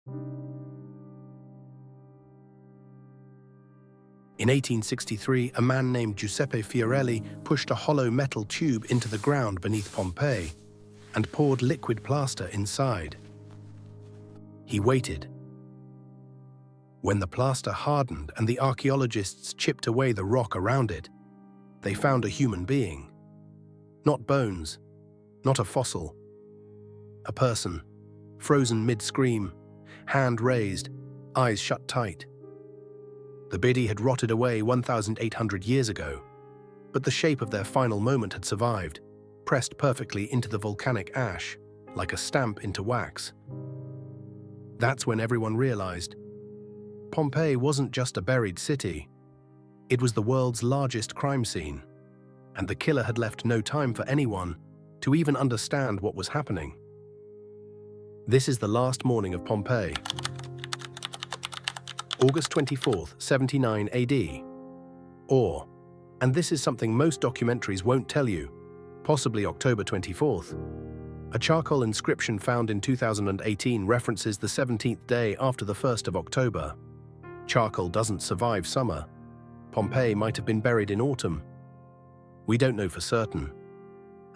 In 1863, a man named Giuseppe Fiorelli pushed a hollow metal tube into the ground beneath Pompeii and poured liquid plaster inside. He waited. When the plaster hardened and the archaeologists chipped away the rock around it, they found a human being. Not bones, not a fossil. A person, frozen mid-scream, hand raised, eyes shut tight. The body had rotted away 1,800 years ago, but the shape of their final moment had survived, pressed perfectly into the volcanic ash, like a stamp into wax. That's when everyone realized Pompeii wasn't just a buried city. It was the world's largest crime scene, and the killer had left no time for anyone to even understand what was happening. This is the last morning of Pompeii. August 24th, 79 AD. Or, and this is something most documentaries won't tell you, possibly October 24th. A charcoal inscription found in 2018 references the 17th day after the 1st of October. Charcoal doesn't survive summer. Pompeii might have been buried in autumn. We don't know for certain.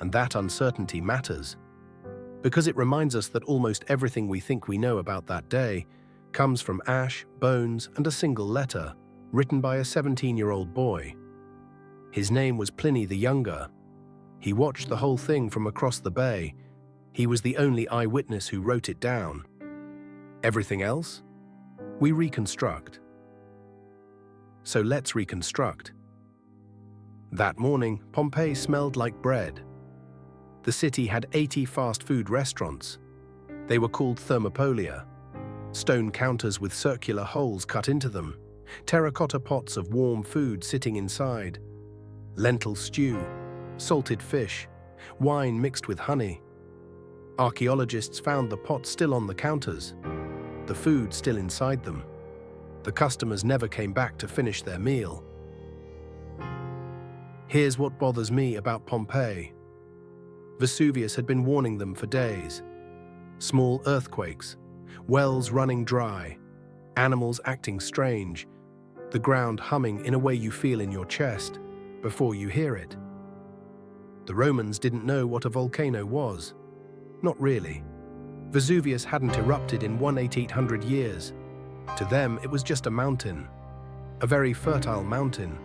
And that uncertainty matters, because it reminds us that almost everything we think we know about that day comes from ash, bones, and a single letter, written by a 17-year-old boy. His name was Pliny the Younger. He watched the whole thing from across the bay. He was the only eyewitness who wrote it down. Everything else? We reconstruct. So let's reconstruct. That morning, Pompeii smelled like bread. The city had 80 fast food restaurants. They were called thermopolia. Stone counters with circular holes cut into them, terracotta pots of warm food sitting inside, lentil stew, salted fish, wine mixed with honey. Archaeologists found the pots still on the counters, the food still inside them. The customers never came back to finish their meal. Here's what bothers me about Pompeii. Vesuvius had been warning them for days. Small earthquakes, wells running dry, animals acting strange, the ground humming in a way you feel in your chest before you hear it. The Romans didn't know what a volcano was. Not really. Vesuvius hadn't erupted in 1,800 years. To them, it was just a mountain, a very fertile mountain.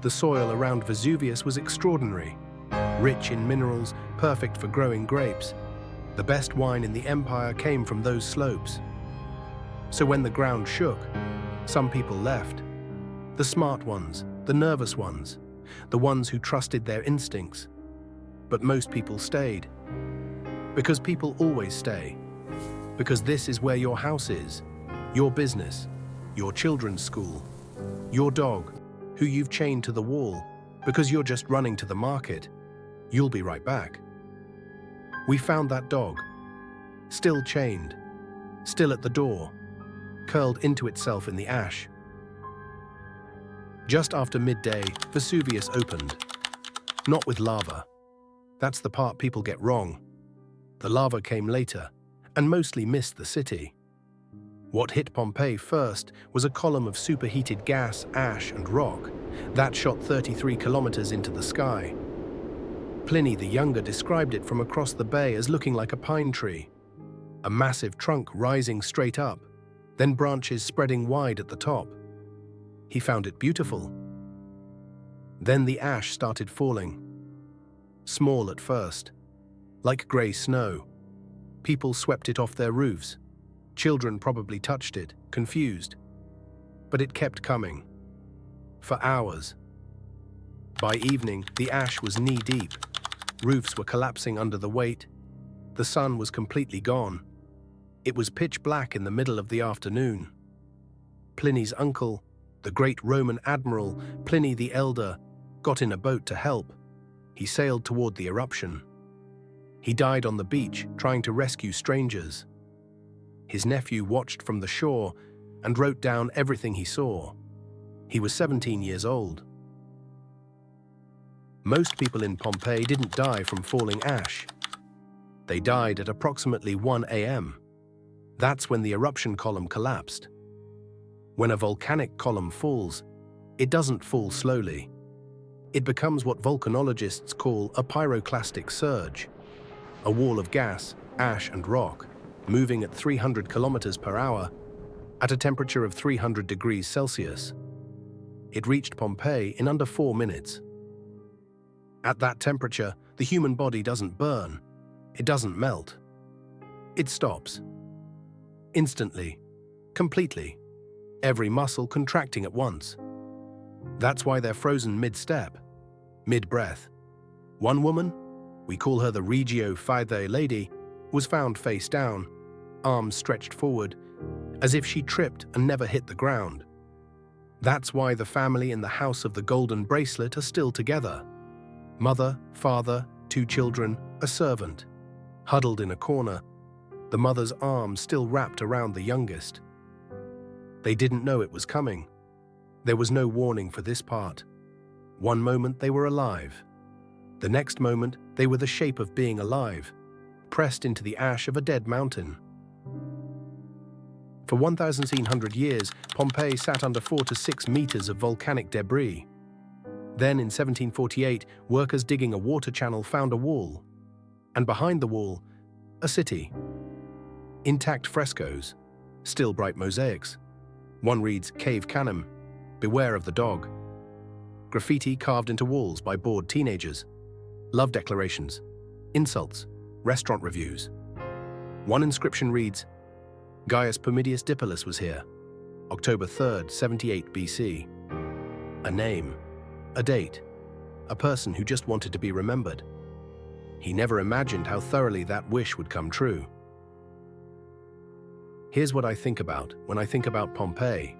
The soil around Vesuvius was extraordinary, rich in minerals, perfect for growing grapes. The best wine in the empire came from those slopes. So when the ground shook, some people left. The smart ones, the nervous ones, the ones who trusted their instincts. But most people stayed. Because people always stay. Because this is where your house is, your business, your children's school, your dog, who you've chained to the wall because you're just running to the market. You'll be right back. We found that dog, still chained, still at the door, curled into itself in the ash. Just after midday, Vesuvius opened. Not with lava. That's the part people get wrong. The lava came later, and mostly missed the city. What hit Pompeii first was a column of superheated gas, ash, and rock that shot 33 kilometers into the sky. Pliny the Younger described it from across the bay as looking like a pine tree, a massive trunk rising straight up, then branches spreading wide at the top. He found it beautiful. Then the ash started falling. Small at first, like grey snow. People swept it off their roofs. Children probably touched it, confused. But it kept coming. For hours. By evening, the ash was knee-deep. Roofs were collapsing under the weight. The sun was completely gone. It was pitch black in the middle of the afternoon. Pliny's uncle, the great Roman admiral Pliny the Elder, got in a boat to help. He sailed toward the eruption. He died on the beach trying to rescue strangers. His nephew watched from the shore and wrote down everything he saw. He was 17 years old. Most people in Pompeii didn't die from falling ash. They died at approximately 1 a.m. That's when the eruption column collapsed. When a volcanic column falls, it doesn't fall slowly. It becomes what volcanologists call a pyroclastic surge, a wall of gas, ash, and rock, moving at 300 kilometers per hour at a temperature of 300 degrees Celsius. It reached Pompeii in under 4 minutes. At that temperature, the human body doesn't burn. It doesn't melt. It stops. Instantly. Completely. Every muscle contracting at once. That's why they're frozen mid-step, mid-breath. One woman, we call her the Regio Fidei lady, was found face down, arms stretched forward, as if she tripped and never hit the ground. That's why the family in the House of the Golden Bracelet are still together. Mother, father, 2 children, a servant. Huddled in a corner, the mother's arms still wrapped around the youngest. They didn't know it was coming. There was no warning for this part. One moment they were alive. The next moment they were the shape of being alive, pressed into the ash of a dead mountain. For 1,700 years, Pompeii sat under 4 to 6 meters of volcanic debris. Then in 1748, workers digging a water channel found a wall. And behind the wall, a city. Intact frescoes, still bright mosaics. One reads, "Cave Canem, beware of the dog." Graffiti carved into walls by bored teenagers. Love declarations, insults, restaurant reviews. One inscription reads, "Gaius Pomidius Dipylus was here, October 3rd, 78 BC. A name, a date, a person who just wanted to be remembered. He never imagined how thoroughly that wish would come true." Here's what I think about when I think about Pompeii.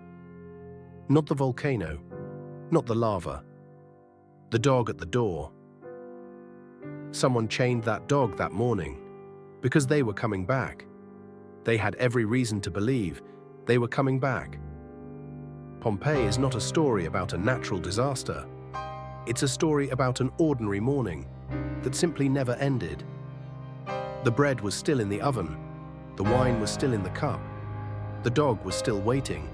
Not the volcano, not the lava. The dog at the door. Someone chained that dog that morning because they were coming back. They had every reason to believe they were coming back. Pompeii is not a story about a natural disaster. It's a story about an ordinary morning that simply never ended. The bread was still in the oven. The wine was still in the cup. The dog was still waiting.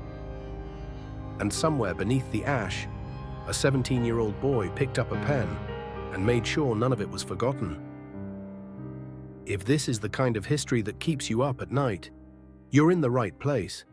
And somewhere beneath the ash, a 17-year-old boy picked up a pen and made sure none of it was forgotten. If this is the kind of history that keeps you up at night, you're in the right place.